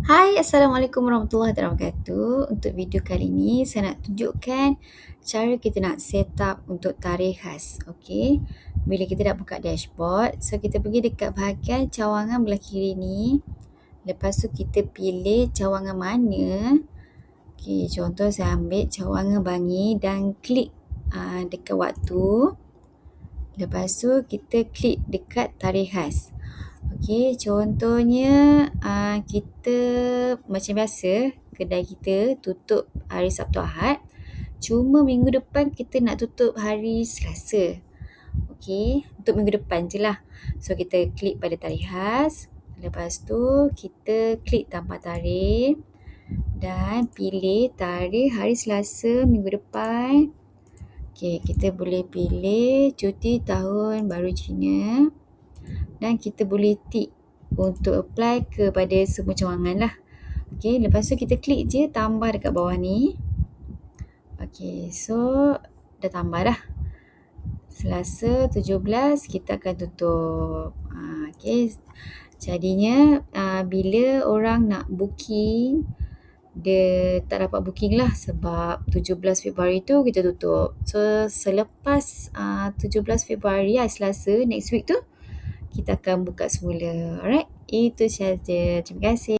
Hai, Assalamualaikum warahmatullahi wabarakatuh. Untuk video kali ini, saya nak tunjukkan cara kita nak set up untuk tarikh khas. Okey, bila kita dah buka dashboard, so kita pergi dekat bahagian cawangan belah kiri ni. Lepas tu kita pilih cawangan mana. Okey, contoh saya ambil cawangan Bangi dan klik dekat waktu. Lepas tu kita klik dekat tarikh khas. Okey, contohnya kita macam biasa kedai kita tutup hari Sabtu Ahad. Cuma minggu depan kita nak tutup hari Selasa. Okey, untuk minggu depan je lah. So kita klik pada tarikh khas. Lepas tu kita klik tanpa tarikh dan pilih tarikh hari Selasa minggu depan. Okey, kita boleh pilih cuti tahun baru Cina. Dan kita boleh tick untuk apply kepada semua cawangan lah. Okey, lepas tu kita klik je tambah dekat bawah ni. Okey, so dah tambah dah. Selasa 17 kita akan tutup. Okey, jadinya bila orang nak booking, dia tak dapat booking lah sebab 17 Februari tu kita tutup. So selepas 17 Februari hari Selasa next week tu, kita akan buka semula. Alright, itu sahaja. Terima kasih.